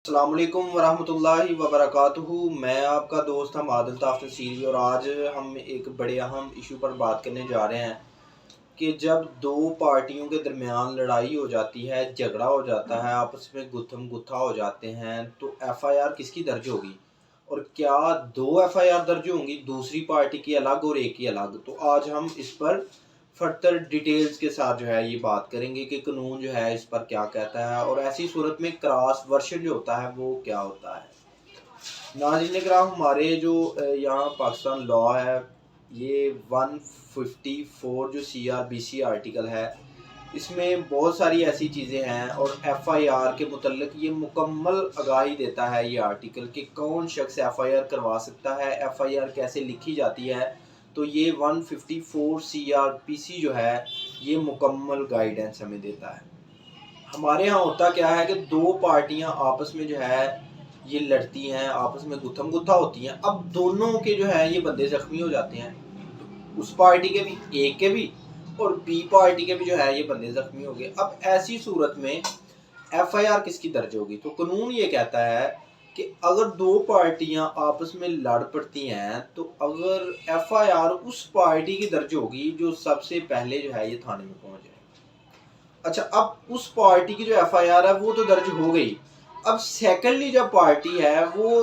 अस्सलाम वालेकुम वरहमतुल्लाहि वबरकातुहू। मैं आपका दोस्त हम आदिल ताफ़ नसीरी और आज हम एक बड़े अहम इशू पर बात करने जा रहे हैं कि जब दो पार्टियों के दरमियान लड़ाई हो जाती है, झगड़ा हो जाता है, आपस में गुत्थम गुत्था हो जाते हैं, तो एफ़आईआर किसकी दर्ज होगी और क्या दो एफ़आईआर दर्ज होंगी, दूसरी पार्टी की अलग और एक की अलग। तो आज हम इस पर फर्दर डिटेल्स के साथ जो है ये बात करेंगे कि कानून जो है इस पर क्या कहता है और ऐसी सूरत में क्रॉस वर्शन जो होता है वो क्या होता है। नाज़रीन किराम, हमारे जो यहाँ पाकिस्तान लॉ है, ये 154 जो CRBC आर्टिकल है, इसमें बहुत सारी ऐसी चीज़ें हैं और एफ़आईआर के मुतल्लिक ये मुकम्मल आगाही देता है ये आर्टिकल कि कौन शख्स एफ़आईआर करवा सकता है, एफ़आईआर कैसे लिखी जाती है। तो ये 154 CRPC जो है ये मुकम्मल गाइडेंस हमें देता है। हमारे यहाँ होता क्या है कि दो पार्टियाँ आपस में जो है ये लड़ती हैं, आपस में गुत्थम गुत्था होती हैं। अब दोनों के जो है ये बंदे ज़ख्मी हो जाते हैं, तो उस पार्टी के भी, ए के भी और बी पार्टी के भी जो है ये बंदे ज़ख्मी हो गए। अब ऐसी सूरत में एफ़आईआर किसकी दर्ज होगी? तो कानून ये कहता है कि अगर दो पार्टियां आपस में लड़ पड़ती हैं तो अगर एफ़आईआर उस पार्टी की दर्ज होगी जो सबसे पहले जो है ये थाने में पहुंच जाए। अच्छा, अब उस पार्टी की जो एफ़आईआर है वो तो दर्ज हो गई। अब सेकेंडली जब पार्टी है वो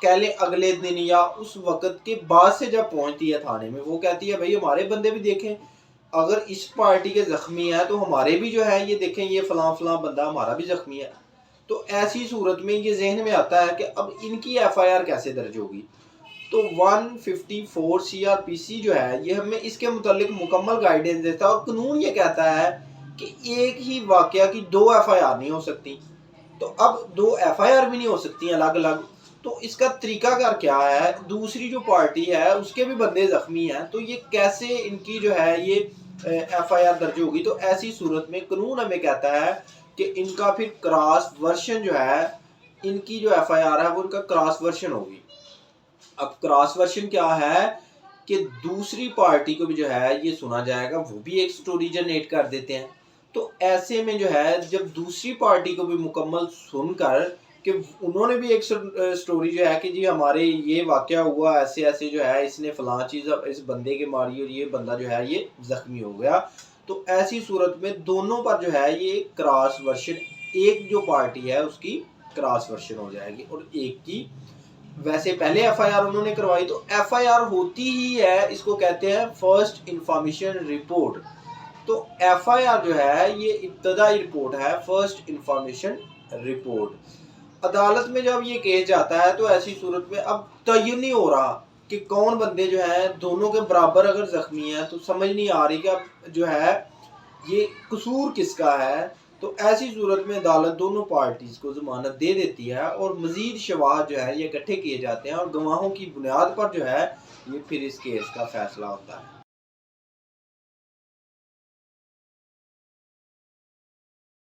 कह ले अगले दिन या उस वक़्त के बाद से जब पहुंचती है थाने में, वो कहती है भाई हमारे बंदे भी देखें, अगर इस पार्टी के ज़ख्मी हैं तो हमारे भी जो है ये देखें, ये फ़लाँ फ़लाँ बंदा हमारा भी ज़ख्मी है। तो ऐसी सूरत में ये ज़हन में आता है कि अब इनकी एफ़आईआर कैसे दर्ज होगी। तो 154 CRPC जो है ये हमें इसके मुतालिक मुकम्मल गाइडेंस देता है और कानून ये कहता है कि एक ही वाक़या की दो एफ़आईआर नहीं हो सकती। तो अब दो एफ़आईआर भी नहीं हो सकती अलग अलग, तो इसका तरीकाकार क्या है? दूसरी जो पार्टी है उसके भी बंदे ज़ख्मी हैं, तो ये कैसे इनकी जो है ये एफ़आईआर दर्ज होगी। तो ऐसी सूरत में कानून हमें कहता है कि इनका फिर क्रॉस वर्शन जो है, इनकी जो एफ़आईआर है वो इनका क्रॉस वर्शन होगी। अब क्रॉस वर्शन क्या है कि दूसरी पार्टी को भी जो है ये सुना जाएगा, वो भी एक स्टोरी जनरेट कर देते हैं। तो ऐसे में जो है जब दूसरी पार्टी को भी मुकम्मल सुनकर कि उन्होंने भी एक स्टोरी जो है कि जी हमारे ये वाक़या हुआ, ऐसे ऐसे जो है इसने फ़लाँ चीज़ इस बंदे के मारी और ये बंदा जो है ये ज़ख्मी हो गया। तो ऐसी सूरत में दोनों पर जो है ये क्रॉस वर्शन, एक जो पार्टी है उसकी क्रॉस वर्शन हो जाएगी और एक की वैसे पहले एफ़आईआर उन्होंने करवाई। तो एफ़आईआर होती ही है, इसको कहते हैं फर्स्ट इंफॉर्मेशन रिपोर्ट। तो एफ़आईआर जो है ये इब्तदाई रिपोर्ट है, फर्स्ट इंफॉर्मेशन रिपोर्ट। अदालत में जब ये केस जाता है तो ऐसी सूरत में अब तयन नहीं हो रहा कि कौन बंदे जो है दोनों के बराबर अगर ज़ख्मी हैं, तो समझ नहीं आ रही कि अब जो है ये कसूर किसका है। तो ऐसी सूरत में अदालत दोनों पार्टीज़ को ज़मानत दे देती है और मज़ीद शवाहद जो है ये इकट्ठे किए जाते हैं और गवाहों की बुनियाद पर जो है ये फिर इस केस का फैसला होता है।